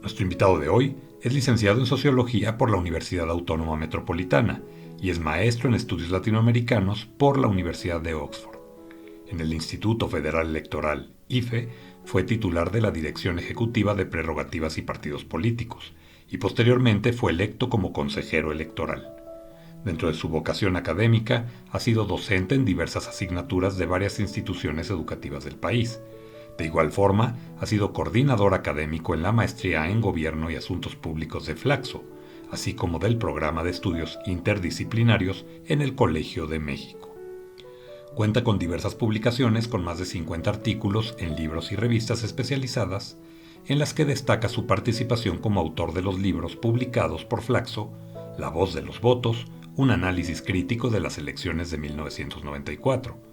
Nuestro invitado de hoy es licenciado en Sociología por la Universidad Autónoma Metropolitana y es maestro en Estudios Latinoamericanos por la Universidad de Oxford. En el Instituto Federal Electoral, IFE, fue titular de la Dirección Ejecutiva de Prerrogativas y Partidos Políticos y posteriormente fue electo como consejero electoral. Dentro de su vocación académica, ha sido docente en diversas asignaturas de varias instituciones educativas del país. De igual forma, ha sido coordinador académico en la Maestría en Gobierno y Asuntos Públicos de Flaxo, así como del Programa de Estudios Interdisciplinarios en el Colegio de México. Cuenta con diversas publicaciones con más de 50 artículos en libros y revistas especializadas, en las que destaca su participación como autor de los libros publicados por Flaxo, La voz de los votos, un análisis crítico de las elecciones de 1994,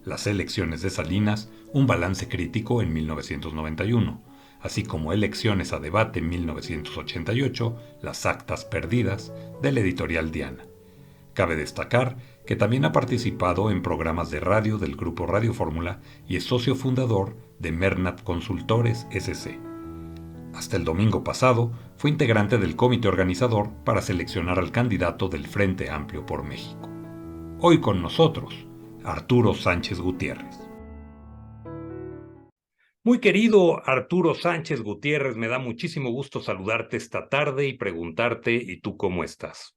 Las elecciones de Salinas, un balance crítico en 1991, así como Elecciones a debate en 1988, Las actas perdidas, de la editorial Diana. Cabe destacar que también ha participado en programas de radio del Grupo Radio Fórmula y es socio fundador de Mernat Consultores SC. Hasta el domingo pasado fue integrante del comité organizador para seleccionar al candidato del Frente Amplio por México. Hoy con nosotros, Arturo Sánchez Gutiérrez. Muy querido Arturo Sánchez Gutiérrez, me da muchísimo gusto saludarte esta tarde y preguntarte, ¿y tú cómo estás?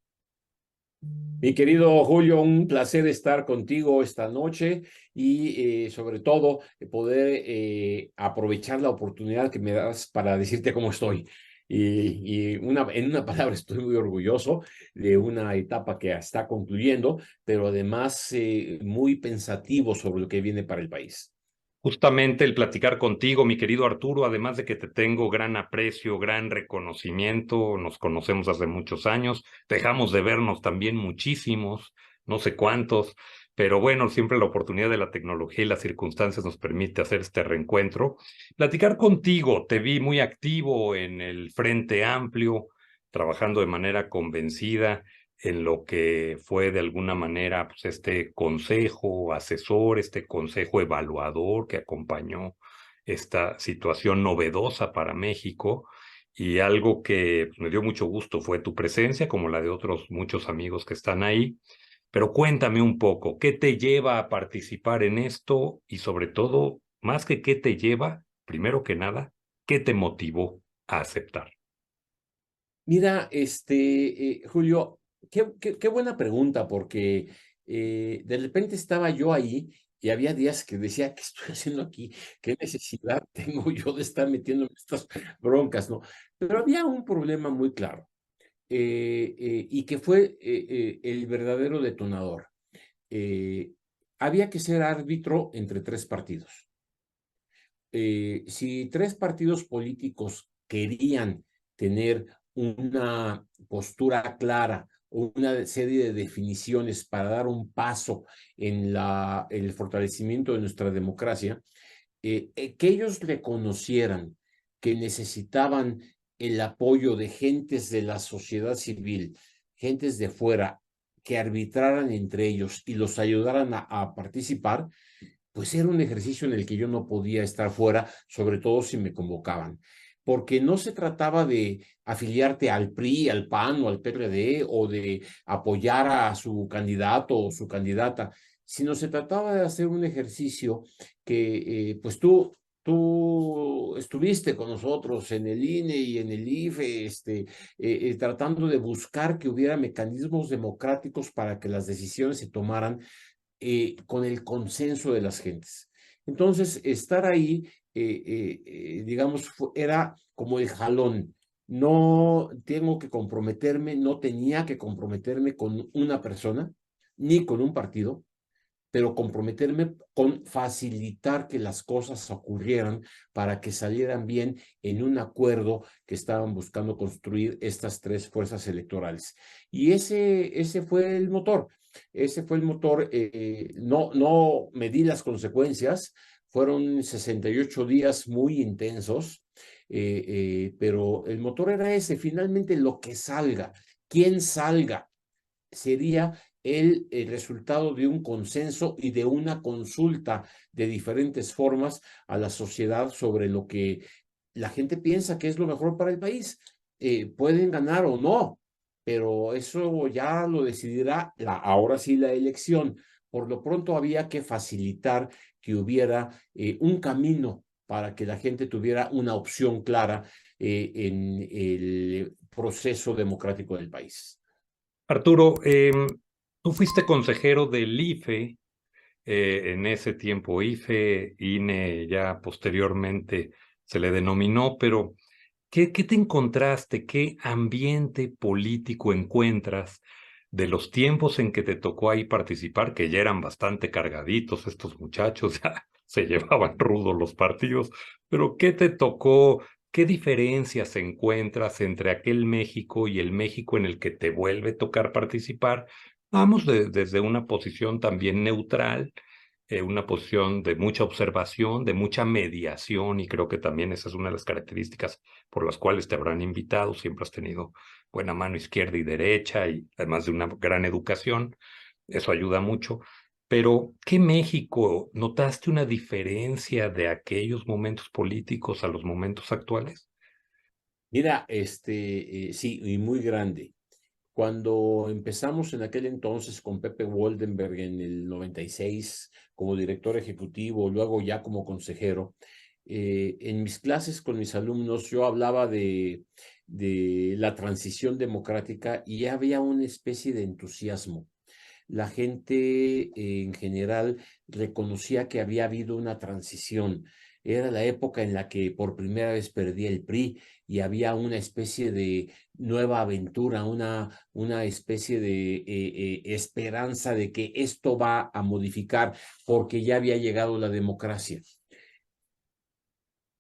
Mi querido Julio, un placer estar contigo esta noche y sobre todo poder aprovechar la oportunidad que me das para decirte cómo estoy. En una palabra, estoy muy orgulloso de una etapa que está concluyendo, pero además muy pensativo sobre lo que viene para el país. Justamente el platicar contigo, mi querido Arturo, además de que te tengo gran aprecio, gran reconocimiento, nos conocemos hace muchos años, dejamos de vernos también muchísimos, no sé cuántos, pero bueno, siempre la oportunidad de la tecnología y las circunstancias nos permite hacer este reencuentro. Platicar contigo, te vi muy activo en el Frente Amplio, trabajando de manera convencida en lo que fue de alguna manera pues, este consejo asesor, este consejo evaluador que acompañó esta situación novedosa para México. Y algo que pues, me dio mucho gusto fue tu presencia, como la de otros muchos amigos que están ahí. Pero cuéntame un poco, ¿qué te lleva a participar en esto? Y sobre todo, más que qué te lleva, primero que nada, ¿qué te motivó a aceptar? Mira, Julio, qué buena pregunta, porque de repente estaba yo ahí y había días que decía, ¿qué estoy haciendo aquí? ¿Qué necesidad tengo yo de estar metiéndome en estas broncas, no? Pero había un problema muy claro, y que fue el verdadero detonador. Eh, Había que ser árbitro entre tres partidos. Si tres partidos políticos querían tener una postura clara, una serie de definiciones para dar un paso en el fortalecimiento de nuestra democracia, que ellos reconocieran que necesitaban el apoyo de gentes de la sociedad civil, gentes de fuera, que arbitraran entre ellos y los ayudaran a participar, pues era un ejercicio en el que yo no podía estar fuera, sobre todo si me convocaban, porque no se trataba de afiliarte al PRI, al PAN o al PRD o de apoyar a su candidato o su candidata, sino se trataba de hacer un ejercicio que pues tú estuviste con nosotros en el INE y en el IFE, tratando de buscar que hubiera mecanismos democráticos para que las decisiones se tomaran con el consenso de las gentes. Entonces, estar ahí, digamos, era como el jalón. No tengo que comprometerme, no tenía que comprometerme con una persona, ni con un partido, pero comprometerme con facilitar que las cosas ocurrieran para que salieran bien en un acuerdo que estaban buscando construir estas tres fuerzas electorales. Y ese fue el motor. Ese fue el motor. No medí las consecuencias. Fueron 68 días muy intensos, pero el motor era ese. Finalmente, lo que salga, quien salga, sería el resultado de un consenso y de una consulta de diferentes formas a la sociedad sobre lo que la gente piensa que es lo mejor para el país. Pueden ganar o no, pero eso ya lo decidirá ahora sí la elección. Por lo pronto había que facilitar que hubiera un camino para que la gente tuviera una opción clara en el proceso democrático del país. Arturo, tú fuiste consejero del IFE, en ese tiempo IFE, INE ya posteriormente se le denominó, pero ¿qué te encontraste? ¿Qué ambiente político encuentras de los tiempos en que te tocó ahí participar, que ya eran bastante cargaditos estos muchachos, ya se llevaban rudos los partidos, pero ¿qué te tocó? ¿Qué diferencias encuentras entre aquel México y el México en el que te vuelve a tocar participar? Vamos desde una posición también neutral, una posición de mucha observación, de mucha mediación, y creo que también esa es una de las características por las cuales te habrán invitado. Siempre has tenido buena mano izquierda y derecha, y además de una gran educación, eso ayuda mucho. Pero, ¿qué México? ¿Notaste una diferencia de aquellos momentos políticos a los momentos actuales? Mira, sí, y muy grande. Cuando empezamos en aquel entonces con Pepe Woldenberg en el 96 como director ejecutivo, luego ya como consejero, en mis clases con mis alumnos yo hablaba de la transición democrática y ya había una especie de entusiasmo. La gente en general reconocía que había habido una transición. Era la época en la que por primera vez perdía el PRI y había una especie de nueva aventura, una especie de esperanza de que esto va a modificar porque ya había llegado la democracia.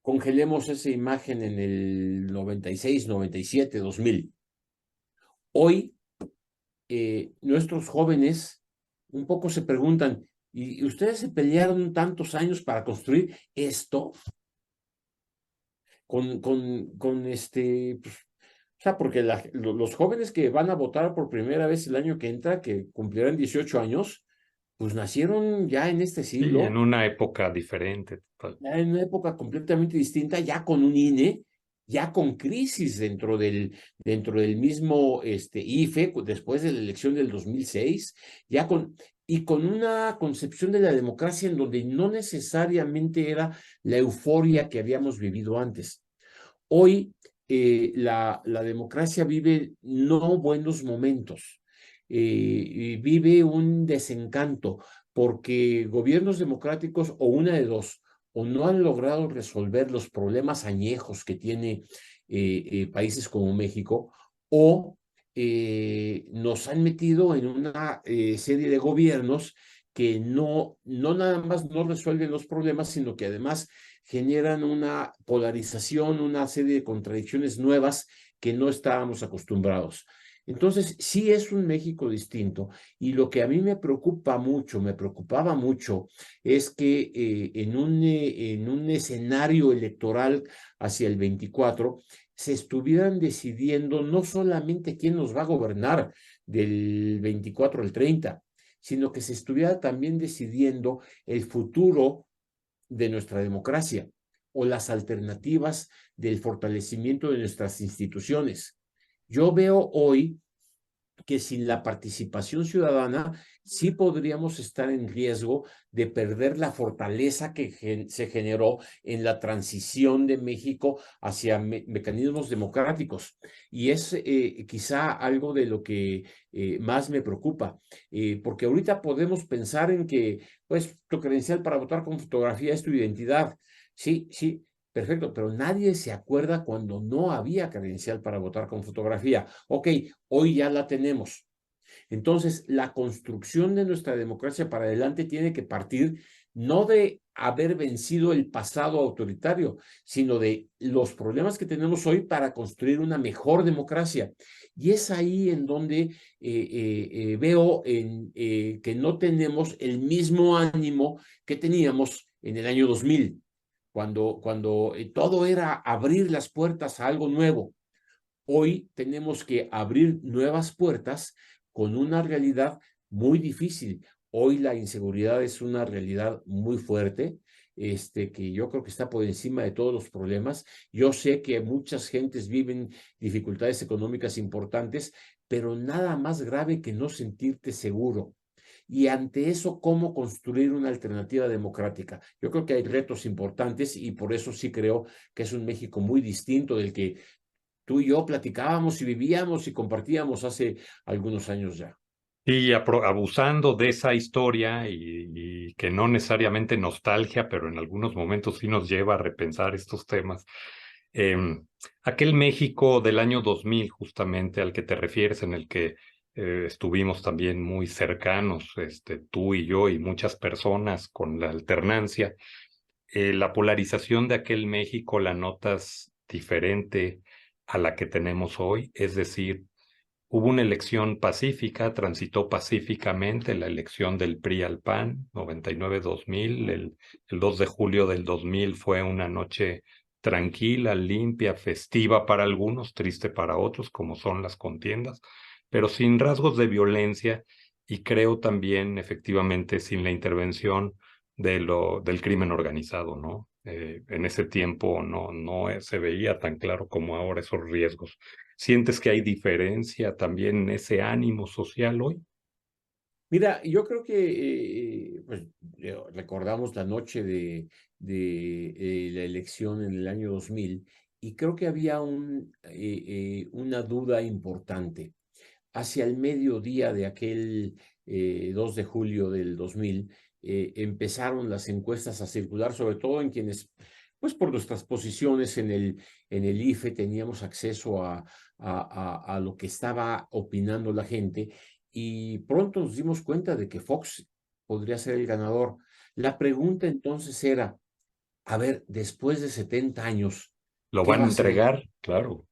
Congelemos esa imagen en el 96, 97, 2000. Hoy nuestros jóvenes un poco se preguntan, ¿y ustedes se pelearon tantos años para construir esto? Pues, o sea, porque los jóvenes que van a votar por primera vez el año que entra, que cumplirán 18 años, pues nacieron ya en este Sí, en siglo, una época diferente. ya en una época completamente distinta, ya con un INE, ya con crisis dentro del mismo IFE, después de la elección del 2006, y con una concepción de la democracia en donde no necesariamente era la euforia que habíamos vivido antes. Hoy la democracia vive no buenos momentos, vive un desencanto porque gobiernos democráticos o una de dos, o no han logrado resolver los problemas añejos que tiene países como México, o nos han metido en una serie de gobiernos que no nada más no resuelven los problemas, sino que además generan una polarización, una serie de contradicciones nuevas que no estábamos acostumbrados. Entonces, sí es un México distinto y lo que a mí me preocupa mucho, me preocupaba mucho, es que en un escenario electoral hacia el 24 se estuvieran decidiendo no solamente quién nos va a gobernar del 24 al 30, sino que se estuviera también decidiendo el futuro de nuestra democracia o las alternativas del fortalecimiento de nuestras instituciones. Yo veo hoy que sin la participación ciudadana sí podríamos estar en riesgo de perder la fortaleza que se generó en la transición de México hacia mecanismos democráticos. Y es quizá algo de lo que más me preocupa, porque ahorita podemos pensar en que, pues, tu credencial para votar con fotografía es tu identidad. Sí, sí, perfecto, pero nadie se acuerda cuando no había credencial para votar con fotografía. Ok, hoy ya la tenemos. Entonces, la construcción de nuestra democracia para adelante tiene que partir no de haber vencido el pasado autoritario, sino de los problemas que tenemos hoy para construir una mejor democracia. Y es ahí en donde veo que no tenemos el mismo ánimo que teníamos en el año 2000, cuando todo era abrir las puertas a algo nuevo. Hoy tenemos que abrir nuevas puertas con una realidad muy difícil. Hoy la inseguridad es una realidad muy fuerte, que yo creo que está por encima de todos los problemas. Yo sé que muchas gentes viven dificultades económicas importantes, pero nada más grave que no sentirte seguro. Y ante eso, ¿cómo construir una alternativa democrática? Yo creo que hay retos importantes y por eso sí creo que es un México muy distinto del que tú y yo platicábamos y vivíamos y compartíamos hace algunos años ya. Y abusando de esa historia y que no necesariamente nostalgia, pero en algunos momentos sí nos lleva a repensar estos temas. em, Aquel México del año 2000, justamente al que te refieres, en el que estuvimos también muy cercanos, tú y yo y muchas personas con la alternancia, la polarización de aquel México la notas diferente a la que tenemos hoy, es decir, hubo una elección pacífica, transitó pacíficamente la elección del PRI al PAN, 99-2000, el 2 de julio del 2000 fue una noche tranquila, limpia, festiva para algunos, triste para otros, como son las contiendas, pero sin rasgos de violencia y creo también efectivamente sin la intervención del crimen organizado, ¿no? En ese tiempo no se veía tan claro como ahora esos riesgos. ¿Sientes que hay diferencia también en ese ánimo social hoy? Mira, yo creo que pues, recordamos la noche de la elección en el año 2000 y creo que había una duda importante. Hacia el mediodía de aquel 2 de julio del 2000, empezaron las encuestas a circular, sobre todo en quienes, pues por nuestras posiciones en el IFE, teníamos acceso a lo que estaba opinando la gente y pronto nos dimos cuenta de que Fox podría ser el ganador. La pregunta entonces era, a ver, después de 70 años, ¿Lo ¿qué van va a a ser? entregar? Claro.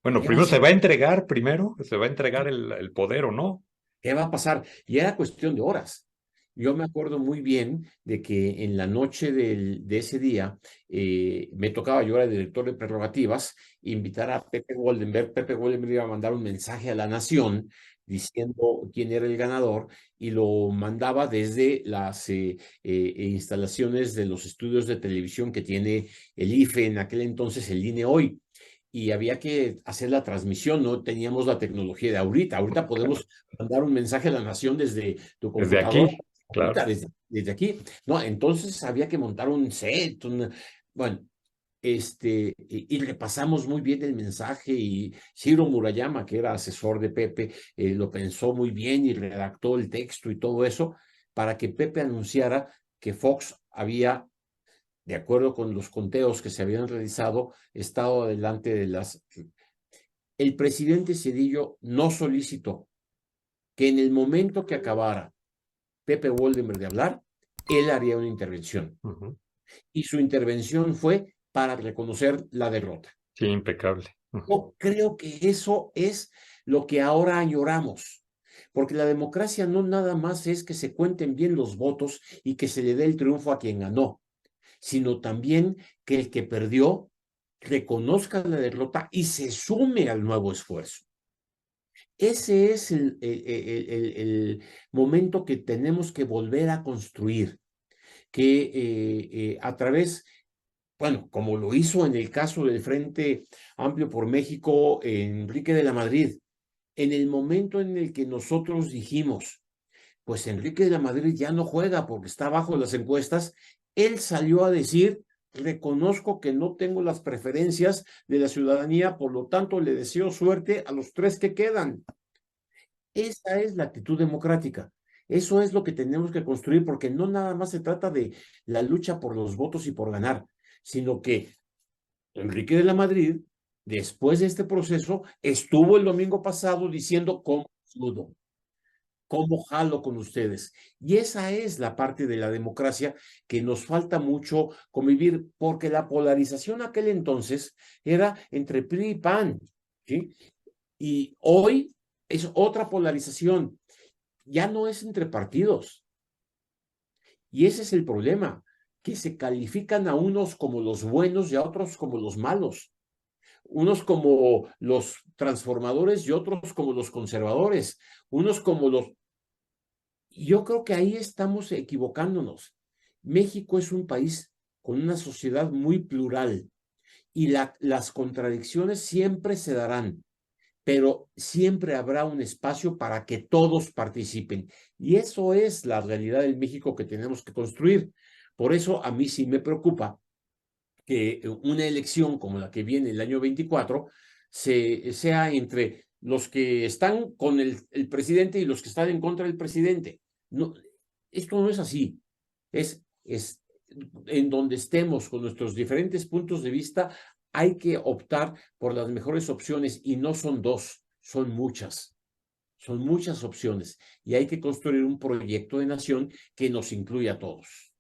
Bueno, ¿Qué va a primero se ser? va a entregar, primero se va a entregar el poder o no. ¿Qué va a pasar? Y era cuestión de horas. Yo me acuerdo muy bien de que en la noche de ese día me tocaba, yo era director de prerrogativas, invitar a Pepe Goldenberg. Pepe Goldenberg iba a mandar un mensaje a la nación diciendo quién era el ganador y lo mandaba desde las instalaciones de los estudios de televisión que tiene el IFE, en aquel entonces el INE hoy. Y había que hacer la transmisión, no teníamos la tecnología de ahorita. Ahorita Claro. podemos mandar un mensaje a la nación desde tu Desde computadora, aquí, ahorita, claro. desde aquí. No, entonces había que montar un set, bueno, y repasamos muy bien el mensaje y Ciro Murayama, que era asesor de Pepe, lo pensó muy bien y redactó el texto y todo eso para que Pepe anunciara que Fox había, de acuerdo con los conteos que se habían realizado, estado adelante de las... El presidente Cedillo no solicitó que en el momento que acabara Pepe Woldenberg de hablar, él haría una intervención. Ujú. Y su intervención fue para reconocer la derrota. Sí, impecable. Ujú. Yo creo que eso es lo que ahora añoramos, porque la democracia no nada más es que se cuenten bien los votos y que se le dé el triunfo a quien ganó, sino también que el que perdió reconozca la derrota y se sume al nuevo esfuerzo. Ese es el momento que tenemos que volver a construir, que a través, bueno, como lo hizo en el caso del Frente Amplio por México, Enrique de la Madrid, en el momento en el que nosotros dijimos, pues Enrique de la Madrid ya no juega porque está bajo las encuestas, él salió a decir, reconozco que no tengo las preferencias de la ciudadanía, por lo tanto le deseo suerte a los tres que quedan. Esa es la actitud democrática. Eso es lo que tenemos que construir, porque no nada más se trata de la lucha por los votos y por ganar, sino que Enrique de la Madrid, después de este proceso, estuvo el domingo pasado diciendo cómo ayudo, cómo jalo con ustedes. Y esa es la parte de la democracia que nos falta mucho convivir, porque la polarización aquel entonces era entre PRI y PAN, ¿sí? Y hoy es otra polarización, ya no es entre partidos. Y ese es el problema, que se califican a unos como los buenos y a otros como los malos, unos como los transformadores y otros como los conservadores, unos como los... Yo creo que ahí estamos equivocándonos. México es un país con una sociedad muy plural y las contradicciones siempre se darán, pero siempre habrá un espacio para que todos participen. Y eso es la realidad del México que tenemos que construir. Por eso a mí sí me preocupa que una elección como la que viene el año 24 sea entre los que están con el presidente y los que están en contra del presidente. No, esto no es así. Es en donde estemos con nuestros diferentes puntos de vista, hay que optar por las mejores opciones y no son dos, son muchas. Son muchas opciones y hay que construir un proyecto de nación que nos incluya a todos.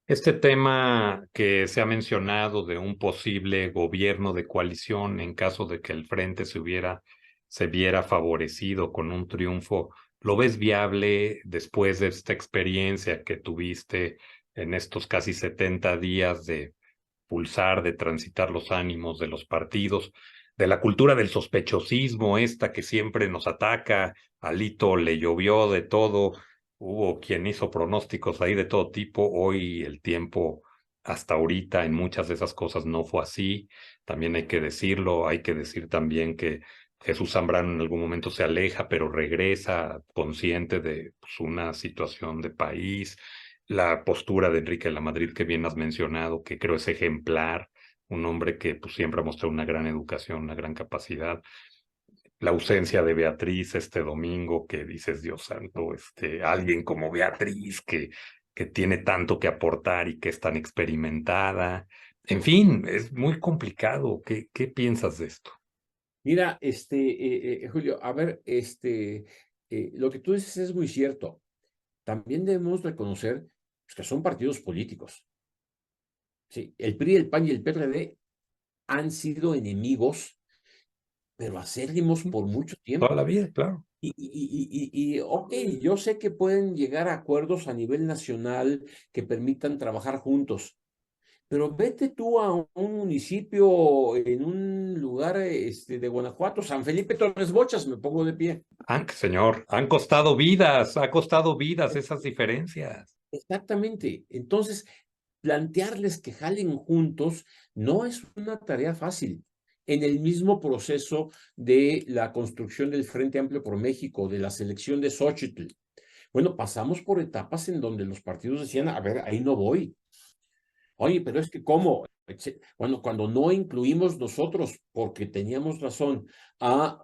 Este tema que se ha mencionado de un posible gobierno de coalición en caso de que el frente se viera favorecido con un triunfo, ¿lo ves viable después de esta experiencia que tuviste en estos casi 70 días de pulsar, de transitar los ánimos de los partidos, de la cultura del sospechosismo, esta que siempre nos ataca? Alito le llovió de todo, hubo quien hizo pronósticos ahí de todo tipo, hoy el tiempo hasta ahorita en muchas de esas cosas no fue así, también hay que decirlo, hay que decir también que Jesús Zambrano en algún momento se aleja, pero regresa consciente de pues, una situación de país. La postura de Enrique de la Madrid que bien has mencionado, que creo es ejemplar, un hombre que pues, siempre ha mostrado una gran educación, una gran capacidad. La ausencia de Beatriz este domingo, que dices, Dios santo, alguien como Beatriz que tiene tanto que aportar y que es tan experimentada. En fin, es muy complicado. ¿Qué piensas de esto? Mira, Julio, a ver, lo que tú dices es muy cierto. También debemos reconocer pues, que son partidos políticos. ¿Sí? El PRI, el PAN y el PRD han sido enemigos, pero acérrimos por mucho Toda la tiempo. vida, claro. Ok, yo sé que pueden llegar a acuerdos a nivel nacional que permitan trabajar juntos, pero vete tú a un municipio en un lugar de Guanajuato, San Felipe Torres Bochas, me pongo de pie. Señor, han costado vidas, ha costado vidas esas diferencias. Exactamente. Entonces, plantearles que jalen juntos no es una tarea fácil. En el mismo proceso de la construcción del Frente Amplio por México, de la selección de Xochitl, bueno, pasamos por etapas en donde los partidos decían, a ver, ahí no voy. Oye, pero es que ¿cómo? Bueno, cuando no incluimos nosotros, porque teníamos razón, a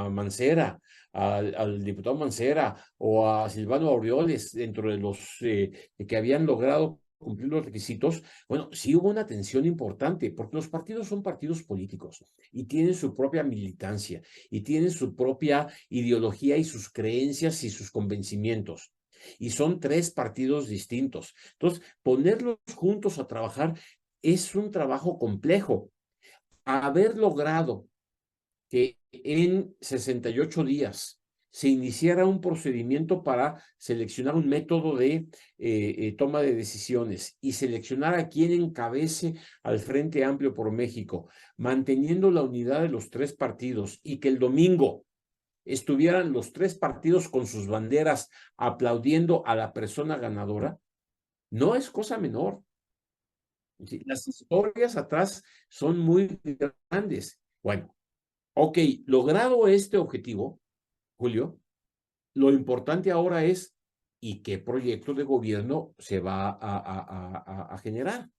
Mancera, al diputado Mancera o a Silvano Aureoles, dentro de los que habían logrado cumplir los requisitos, bueno, sí hubo una tensión importante, porque los partidos son partidos políticos y tienen su propia militancia y tienen su propia ideología y sus creencias y sus convencimientos. Y son tres partidos distintos. Entonces, ponerlos juntos a trabajar es un trabajo complejo. Haber logrado que en 68 días se iniciara un procedimiento para seleccionar un método de toma de decisiones y seleccionar a quien encabece al Frente Amplio por México, manteniendo la unidad de los tres partidos y que el domingo estuvieran los tres partidos con sus banderas aplaudiendo a la persona ganadora, no es cosa menor. ¿Sí? Las historias atrás son muy grandes. Bueno, ok, logrado este objetivo, Julio, lo importante ahora es ¿y qué proyecto de gobierno se va a generar?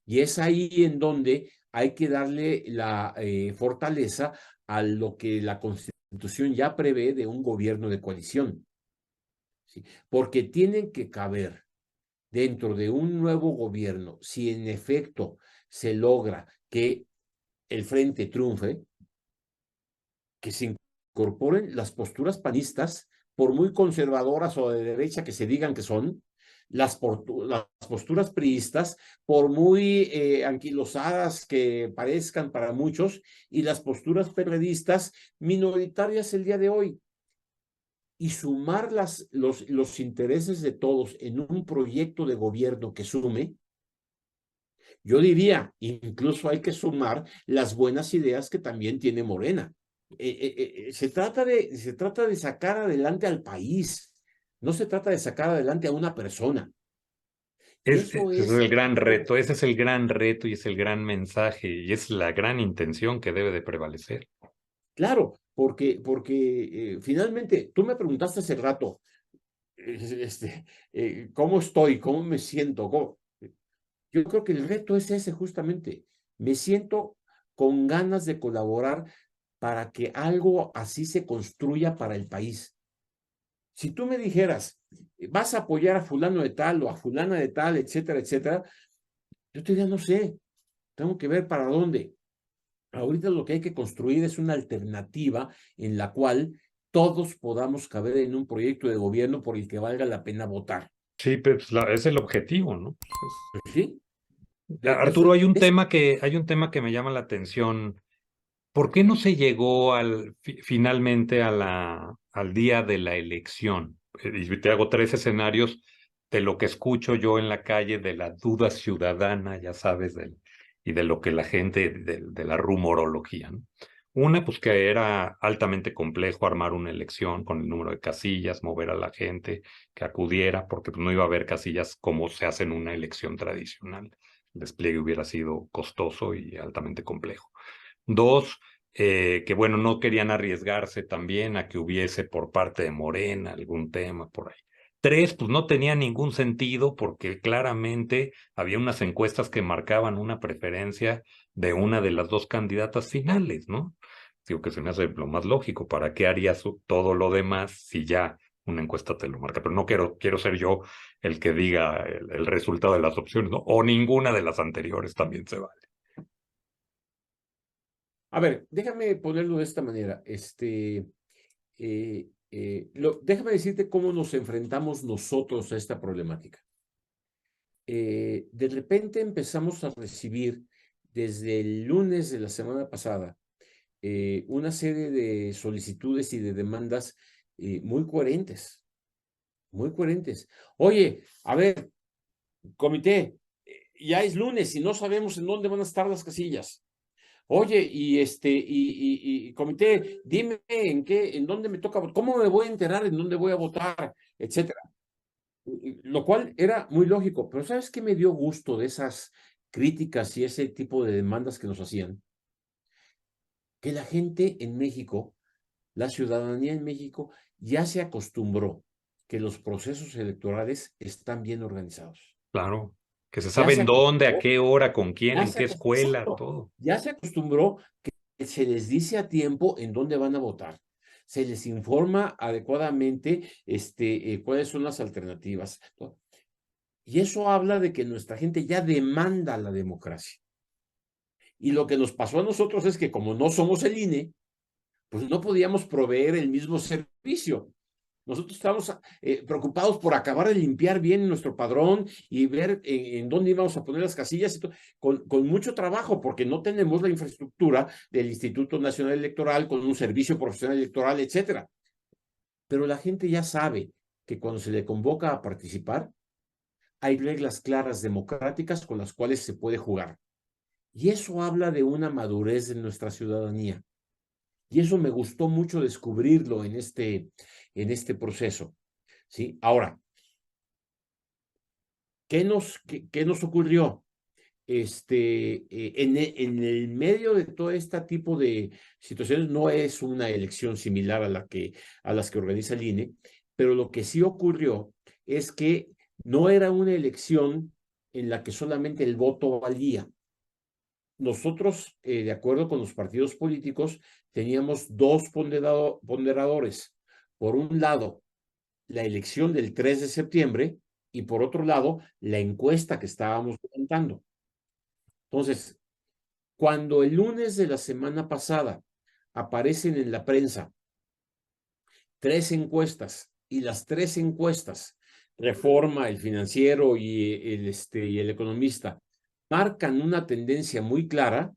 Y es ahí en donde hay que darle la fortaleza a lo que la Constitución ya prevé de un gobierno de coalición. ¿Sí? Porque tienen que caber dentro de un nuevo gobierno, si en efecto se logra que el frente triunfe, que se incorporen las posturas panistas, por muy conservadoras o de derecha que se digan que son, las posturas priistas, por muy anquilosadas que parezcan para muchos, y las posturas perredistas minoritarias el día de hoy. Y sumar los intereses de todos en un proyecto de gobierno que sume, yo diría, incluso hay que sumar las buenas ideas que también tiene Morena. Se trata de sacar adelante al país, no se trata de sacar adelante a una persona. Y eso Ese es el es, gran reto, ese es el gran reto y es el gran mensaje y es la gran intención que debe de prevalecer. claro, porque finalmente tú me preguntaste hace rato, ¿cómo estoy? ¿Cómo me siento? Yo creo que el reto es ese justamente. Me siento con ganas de colaborar para que algo así se construya para el país. Si tú me dijeras, vas a apoyar a fulano de tal o a fulana de tal, etcétera, etcétera, yo te diría, no sé, tengo que ver para dónde. Ahorita lo que hay que construir es una alternativa en la cual todos podamos caber en un proyecto de gobierno por el que valga la pena votar. Sí, pues es el objetivo, ¿no? Pues, Pues sí, Arturo, hay un tema que me llama la atención. ¿Por qué no se llegó finalmente al día de la elección? Y te hago tres escenarios de lo que escucho yo en la calle, de la duda ciudadana, ya sabes, y de lo que la gente, de la rumorología, ¿no? Una, pues que era altamente complejo armar una elección con el número de casillas, mover a la gente que acudiera, porque pues, no iba a haber casillas como se hace en una elección tradicional. El despliegue hubiera sido costoso y altamente complejo. Dos, que bueno, no querían arriesgarse también a que hubiese por parte de Morena algún tema por ahí. Tres, pues no tenía ningún sentido porque claramente había unas encuestas que marcaban una preferencia de una de las dos candidatas finales, ¿no? Digo que se me hace lo más lógico. ¿Para qué harías todo lo demás si ya una encuesta te lo marca? Pero no quiero ser yo el que diga el resultado de las opciones, ¿no? O ninguna de las anteriores también se vale. a ver, déjame ponerlo de esta manera. Déjame decirte cómo nos enfrentamos nosotros a esta problemática. De repente empezamos a recibir desde el lunes de la semana pasada una serie de solicitudes y de demandas muy coherentes, muy coherentes. Oye, a ver, comité, ya es lunes y no sabemos en dónde van a estar las casillas. Oye, y comité, dime en dónde me toca, cómo me voy a enterar en dónde voy a votar, etcétera. Lo cual era muy lógico, pero ¿sabes qué me dio gusto de esas críticas y ese tipo de demandas que nos hacían? Que la gente en México, la ciudadanía en México, ya se acostumbró que los procesos electorales están bien organizados. Claro, que se Ya sabe se en dónde, a acostumbró, qué hora, con quién, ya en se qué escuela, acostumbró, todo. ya se acostumbró que se les dice a tiempo en dónde van a votar. Se les informa adecuadamente cuáles son las alternativas. ¿No? Y eso habla de que nuestra gente ya demanda la democracia. Y lo que nos pasó a nosotros es que como no somos el INE, pues no podíamos proveer el mismo servicio. Nosotros estábamos preocupados por acabar de limpiar bien nuestro padrón y ver en dónde íbamos a poner las casillas, y con mucho trabajo, porque no tenemos la infraestructura del Instituto Nacional Electoral con un servicio profesional electoral, etcétera. Pero la gente ya sabe que cuando se le convoca a participar, hay reglas claras democráticas con las cuales se puede jugar. Y eso habla de una madurez de nuestra ciudadanía. Y eso me gustó mucho descubrirlo en este proceso. ¿Sí? Ahora, qué nos ocurrió? En el medio de todo este tipo de situaciones, no es una elección similar a las que organiza el INE, pero lo que sí ocurrió es que no era una elección en la que solamente el voto valía. Nosotros, de acuerdo con los partidos políticos, teníamos dos ponderadores. Por un lado, la elección del 3 de septiembre y por otro lado, la encuesta que estábamos levantando. Entonces, cuando el lunes de la semana pasada aparecen en la prensa tres encuestas y las tres encuestas, Reforma, El Financiero y el Economista, marcan una tendencia muy clara,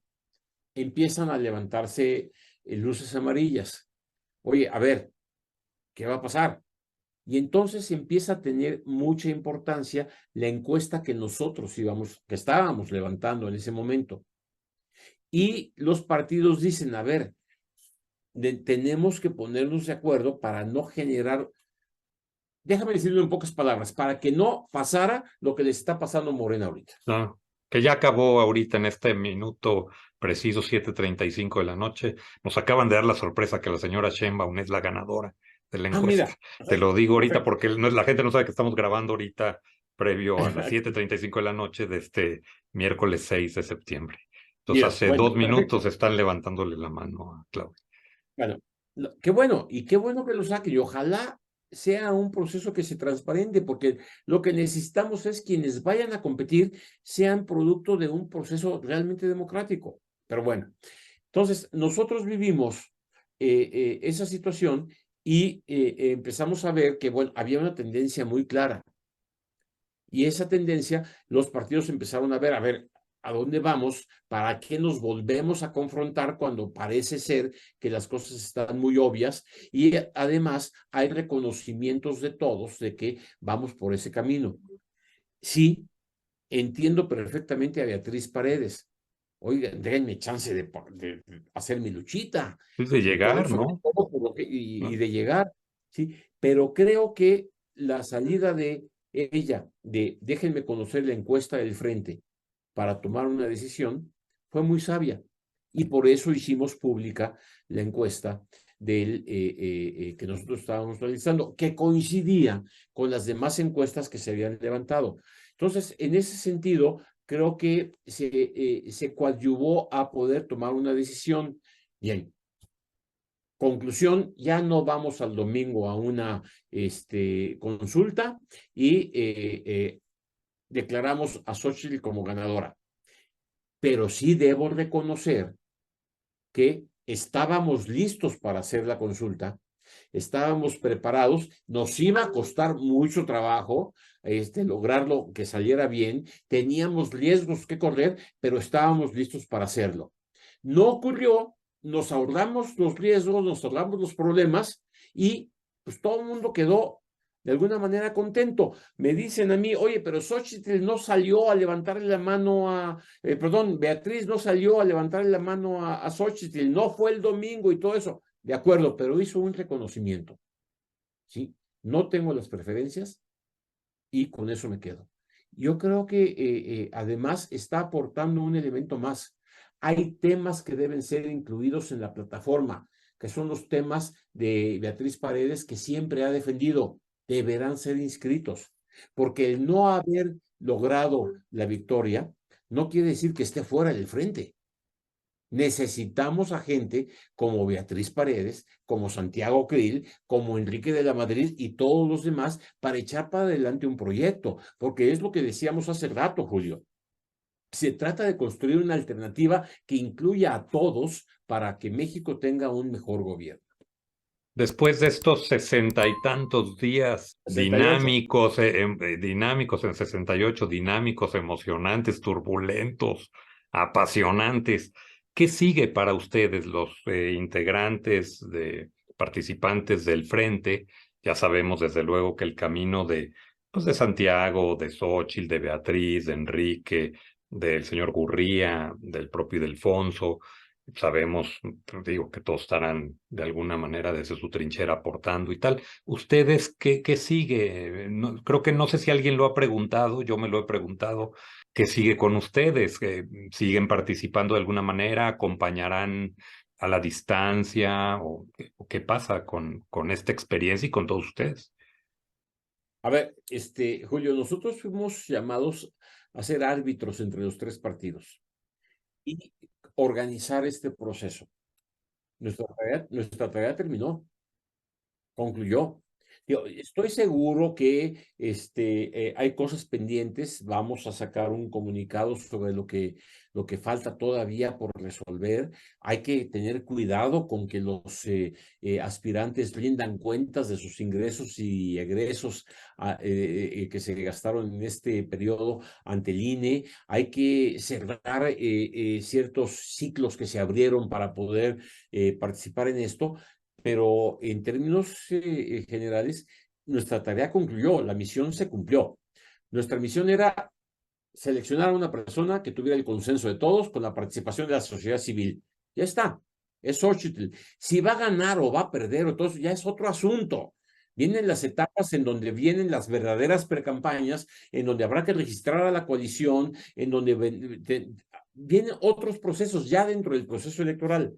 empiezan a levantarse luces amarillas. Oye, a ver, ¿qué va a pasar? Y entonces empieza a tener mucha importancia la encuesta que que estábamos levantando en ese momento. Y los partidos dicen, a ver, tenemos que ponernos de acuerdo para no generar, déjame decirlo en pocas palabras, para que no pasara lo que les está pasando a Morena ahorita. No, que ya acabó ahorita en este minuto preciso, 7:35 de la noche. Nos acaban de dar la sorpresa que la señora Sheinbaum es la ganadora de la Ah, encuesta. mira, Te perfecto, lo digo ahorita perfecto. porque la gente no sabe que estamos grabando ahorita previo a las 7:35 de la noche de este miércoles 6 de septiembre. Entonces, Mira, hace bueno, 2 minutos perfecto. están levantándole la mano a Claudia. Bueno, qué bueno, y qué bueno que lo saquen, y ojalá sea un proceso que se transparente, porque lo que necesitamos es quienes vayan a competir sean producto de un proceso realmente democrático. Pero bueno, entonces nosotros vivimos esa situación y empezamos a ver que, bueno, había una tendencia muy clara. Y esa tendencia, los partidos empezaron a ver, ¿a dónde vamos? ¿Para qué nos volvemos a confrontar cuando parece ser que las cosas están muy obvias? Y además hay reconocimientos de todos de que vamos por ese camino. Sí, entiendo perfectamente a Beatriz Paredes. Oiga, denme chance de hacer mi luchita Es de y todo llegar, sobre ¿no? todo por lo que, y No. de llegar, ¿sí? Pero creo que la salida de ella, de déjenme conocer la encuesta del frente para tomar una decisión, fue muy sabia. Y por eso hicimos pública la encuesta que nosotros estábamos realizando, que coincidía con las demás encuestas que se habían levantado. Entonces, en ese sentido, creo que se coadyuvó a poder tomar una decisión. Bien, conclusión, ya no vamos al domingo a una consulta y declaramos a Xochitl como ganadora. Pero sí debo reconocer que estábamos listos para hacer la consulta, estábamos preparados, nos iba a costar mucho trabajo lograrlo que saliera bien, teníamos riesgos que correr, pero estábamos listos para hacerlo. No ocurrió, nos ahorramos los riesgos, nos ahorramos los problemas y pues todo el mundo quedó de alguna manera contento. Me dicen a mí, oye, pero Xochitl no salió a levantarle la mano perdón, Beatriz no salió a levantarle la mano a Xochitl, no fue el domingo y todo eso. De acuerdo, pero hizo un reconocimiento. ¿Sí? No tengo las preferencias y con eso me quedo. Yo creo que además está aportando un elemento más. Hay temas que deben ser incluidos en la plataforma, que son los temas de Beatriz Paredes que siempre ha defendido, deberán ser inscritos, porque el no haber logrado la victoria no quiere decir que esté fuera del frente. Necesitamos a gente como Beatriz Paredes, como Santiago Krill, como Enrique de la Madrid y todos los demás para echar para adelante un proyecto, porque es lo que decíamos hace rato, Julio. Se trata de construir una alternativa que incluya a todos para que México tenga un mejor gobierno. Después de estos 60 y tantos días 68. dinámicos en 68, dinámicos, emocionantes, turbulentos, apasionantes, ¿qué sigue para ustedes, los integrantes, participantes del frente? Ya sabemos desde luego que el camino pues de Santiago, de Xóchitl, de Beatriz, de Enrique, del señor Gurría, del propio Ildefonso. Sabemos, pues, digo, que todos estarán de alguna manera desde su trinchera aportando y tal. ¿Ustedes qué sigue? Creo que no sé si alguien lo ha preguntado, yo me lo he preguntado. ¿Qué sigue con ustedes? ¿Siguen participando de alguna manera? ¿Acompañarán a la distancia? ¿O qué pasa con esta experiencia y con todos ustedes? A ver, Julio, nosotros fuimos llamados a ser árbitros entre los tres partidos y organizar este proceso. Nuestra tarea terminó, concluyó. Yo estoy seguro que hay cosas pendientes. Vamos a sacar un comunicado sobre lo que falta todavía por resolver. Hay que tener cuidado con que los aspirantes rindan cuentas de sus ingresos y egresos que se gastaron en este periodo ante el INE. Hay que cerrar ciertos ciclos que se abrieron para poder participar en esto, pero en términos generales, nuestra tarea concluyó, la misión se cumplió. Nuestra misión era seleccionar a una persona que tuviera el consenso de todos con la participación de la sociedad civil. Ya está. es Xóchitl. Si va a ganar o va a perder, o todo eso ya es otro asunto. Vienen las etapas en donde vienen las verdaderas precampañas, en donde habrá que registrar a la coalición, en donde vienen otros procesos ya dentro del proceso electoral.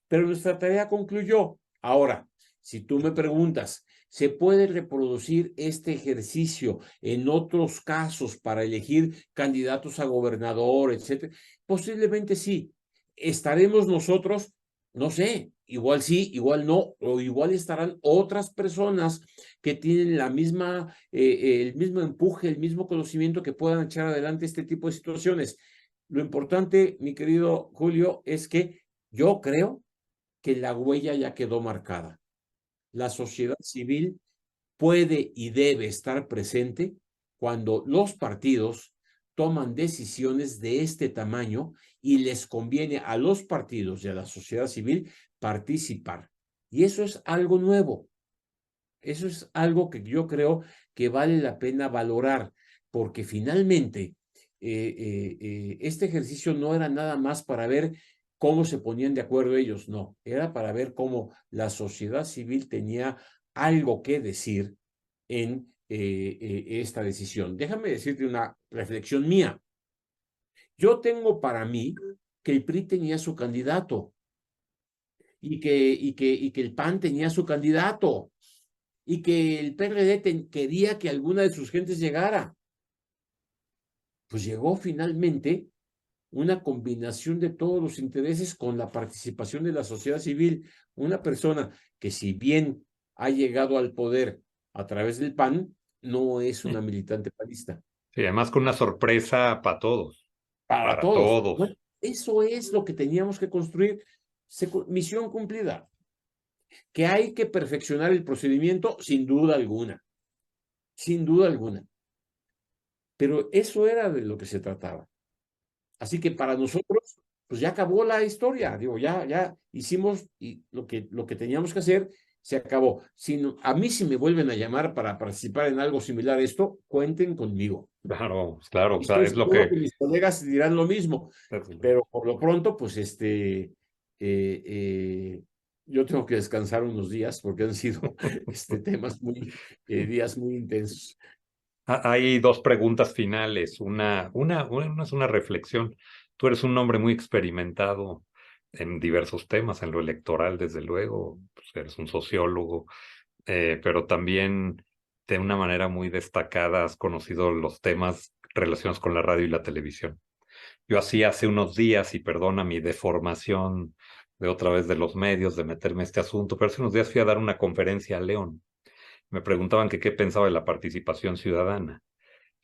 Pero nuestra tarea concluyó. Ahora, si tú me preguntas, ¿se puede reproducir este ejercicio en otros casos para elegir candidatos a gobernador, etcétera? Posiblemente sí. ¿Estaremos nosotros? No sé, igual sí, igual no, o igual estarán otras personas que tienen la misma, el mismo empuje, el mismo conocimiento que puedan echar adelante este tipo de situaciones. Lo importante, mi querido Julio, es que yo creo que la huella ya quedó marcada. La sociedad civil puede y debe estar presente cuando los partidos toman decisiones de este tamaño y les conviene a los partidos y a la sociedad civil participar. Y eso es algo nuevo. Eso es algo que yo creo que vale la pena valorar, porque finalmente este ejercicio no era nada más para ver cómo se ponían de acuerdo ellos, no, era para ver cómo la sociedad civil tenía algo que decir en esta decisión. Déjame decirte una reflexión mía. Yo tengo para mí que el PRI tenía su candidato y que el PAN tenía su candidato y que el PRD quería que alguna de sus gentes llegara. Pues llegó finalmente una combinación de todos los intereses con la participación de la sociedad civil. Una persona que si bien ha llegado al poder a través del PAN, no es una militante panista. Sí, además con una sorpresa Para para todos. todos. Bueno, eso es lo que teníamos que construir. Misión cumplida. Que hay que perfeccionar el procedimiento, sin duda alguna. Sin duda alguna. Pero eso era de lo que se trataba. Así que para nosotros, pues ya acabó la historia. Digo, ya hicimos lo que teníamos que hacer, se acabó. A mí si me vuelven a llamar para participar en algo similar a esto, cuenten conmigo. Claro, claro, Y o sea, estoy es lo seguro que que... mis colegas dirán lo mismo, pero por lo pronto, pues yo tengo que descansar unos días porque han sido temas días muy intensos. Hay dos preguntas finales. Una es una reflexión. Tú eres un hombre muy experimentado en diversos temas, en lo electoral, desde luego, pues eres un sociólogo, pero también de una manera muy destacada has conocido los temas relacionados con la radio y la televisión. Yo así hace unos días, y perdona mi deformación de otra vez de los medios, de meterme en este asunto, pero hace unos días fui a dar una conferencia a León. Me preguntaban que qué pensaba de la participación ciudadana.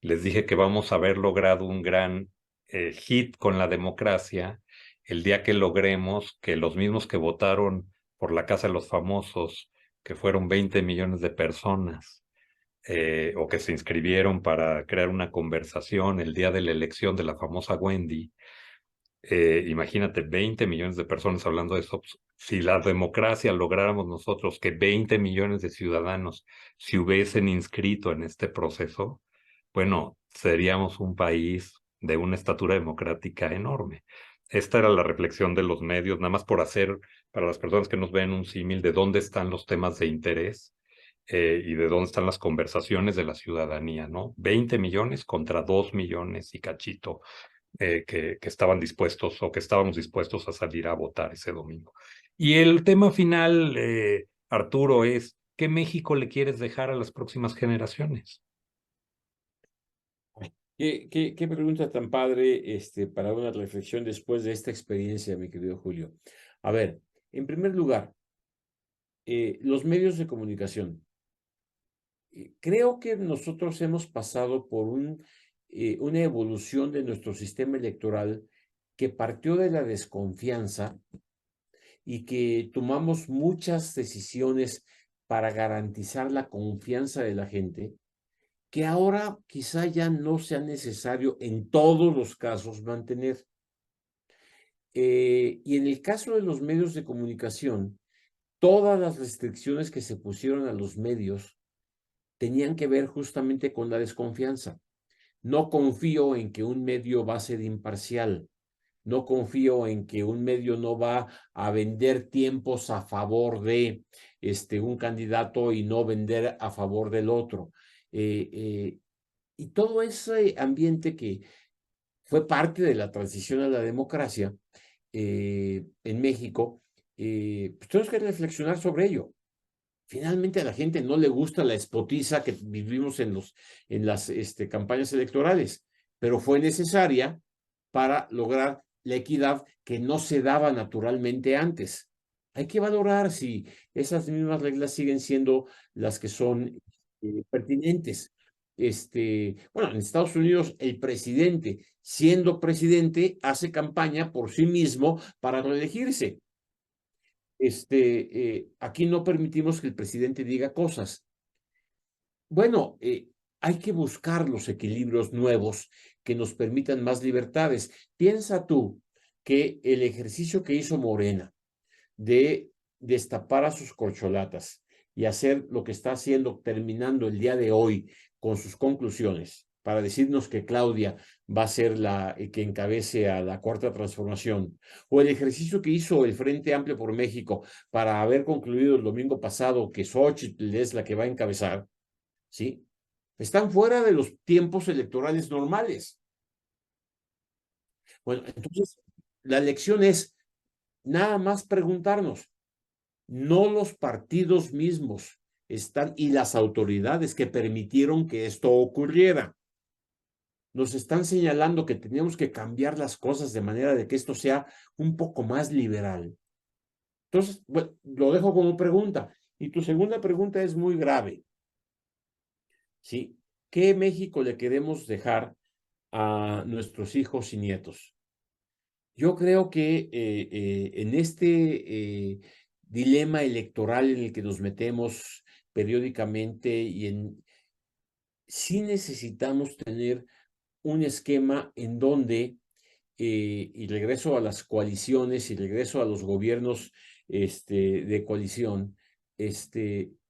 Les dije que vamos a haber logrado un gran hit con la democracia el día que logremos que los mismos que votaron por la Casa de los Famosos, que fueron 20 millones de personas, o que se inscribieron para crear una conversación el día de la elección de la famosa Wendy, imagínate 20 millones de personas hablando de eso. Si la democracia lográramos nosotros que 20 millones de ciudadanos se hubiesen inscrito en este proceso, bueno, seríamos un país de una estatura democrática enorme. Esta era la reflexión de los medios, nada más por hacer para las personas que nos ven un símil de dónde están los temas de interés, y de dónde están las conversaciones de la ciudadanía, ¿no? 20 millones contra 2 millones y cachito, que estaban dispuestos o que estábamos dispuestos a salir a votar ese domingo. Y el tema final, Arturo, es ¿qué México le quieres dejar a las próximas generaciones? ¿Qué pregunta tan padre para una reflexión después de esta experiencia, mi querido Julio? A ver, en primer lugar, los medios de comunicación. Creo que nosotros hemos pasado por una evolución de nuestro sistema electoral que partió de la desconfianza y que tomamos muchas decisiones para garantizar la confianza de la gente, que ahora quizá ya no sea necesario en todos los casos mantener. Y en el caso de los medios de comunicación, todas las restricciones que se pusieron a los medios tenían que ver justamente con la desconfianza. No confío en que un medio va a ser imparcial. no confío en que un medio no va a vender tiempos a favor de un candidato y no vender a favor del otro. Y todo ese ambiente que fue parte de la transición a la democracia en México, pues tenemos que reflexionar sobre ello. Finalmente a la gente no le gusta la espotiza que vivimos en las campañas electorales, pero fue necesaria para lograr la equidad que no se daba naturalmente antes. Hay que valorar si esas mismas reglas siguen siendo las que son pertinentes. Bueno, en Estados Unidos el presidente, siendo presidente, hace campaña por sí mismo para reelegirse. Aquí no permitimos que el presidente diga cosas. Bueno, hay que buscar los equilibrios nuevos que nos permitan más libertades. Piensa tú que el ejercicio que hizo Morena de destapar a sus corcholatas y hacer lo que está haciendo, terminando el día de hoy con sus conclusiones, para decirnos que Claudia va a ser la que encabece a la cuarta transformación, o el ejercicio que hizo el Frente Amplio por México para haber concluido el domingo pasado que Xóchitl es la que va a encabezar, ¿sí? Están fuera de los tiempos electorales normales. Bueno, entonces, la lección es nada más preguntarnos, no los partidos mismos están y las autoridades que permitieron que esto ocurriera. Nos están señalando que tenemos que cambiar las cosas de manera de que esto sea un poco más liberal. Entonces, bueno, lo dejo como pregunta. Y tu segunda pregunta es muy grave. ¿Sí? ¿Qué México le queremos dejar a nuestros hijos y nietos? Yo creo que en dilema electoral en el que nos metemos periódicamente sí necesitamos tener un esquema en donde, y regreso a las coaliciones y regreso a los gobiernos de coalición,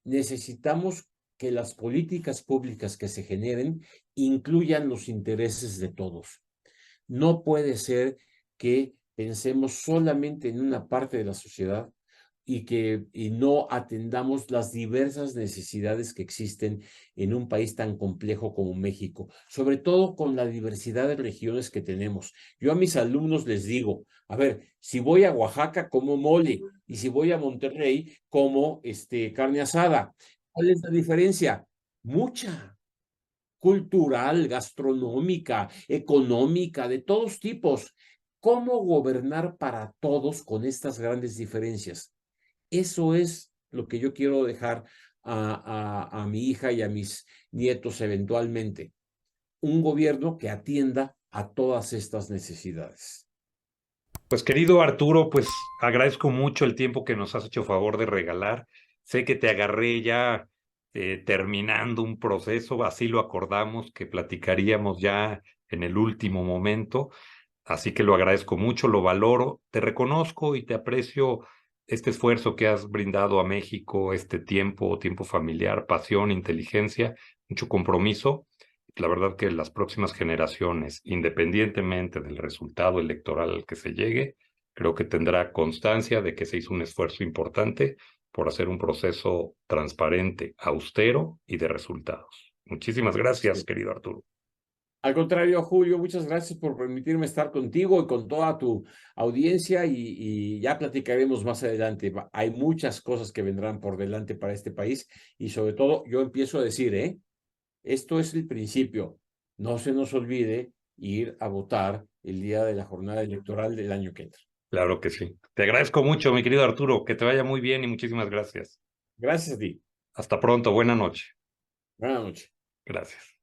necesitamos que las políticas públicas que se generen incluyan los intereses de todos. No puede ser que pensemos solamente en una parte de la sociedad y no atendamos las diversas necesidades que existen en un país tan complejo como México, sobre todo con la diversidad de regiones que tenemos. Yo a mis alumnos les digo, a ver, si voy a Oaxaca, como mole, y si voy a Monterrey, como carne asada. ¿Cuál es la diferencia? Mucha. Cultural, gastronómica, económica, de todos tipos. ¿Cómo gobernar para todos con estas grandes diferencias? Eso es lo que yo quiero dejar a mi hija y a mis nietos eventualmente. Un gobierno que atienda a todas estas necesidades. Pues querido Arturo, pues agradezco mucho el tiempo que nos has hecho favor de regalar. Sé que te agarré ya terminando un proceso, así lo acordamos, que platicaríamos ya en el último momento. Así que lo agradezco mucho, lo valoro, te reconozco y te aprecio este esfuerzo que has brindado a México, este tiempo familiar, pasión, inteligencia, mucho compromiso. La verdad que las próximas generaciones, independientemente del resultado electoral al que se llegue, creo que tendrá constancia de que se hizo un esfuerzo importante por hacer un proceso transparente, austero y de resultados. Muchísimas gracias, Sí. querido Arturo. Al contrario, Julio, muchas gracias por permitirme estar contigo y con toda tu audiencia y ya platicaremos más adelante. Hay muchas cosas que vendrán por delante para este país y sobre todo yo empiezo a decir, esto es el principio. No se nos olvide ir a votar el día de la jornada electoral del año que entra. Claro que sí. Te agradezco mucho, mi querido Arturo. Que te vaya muy bien y muchísimas gracias. Gracias a ti. Hasta pronto. Buena noche. Buenas noches. Gracias.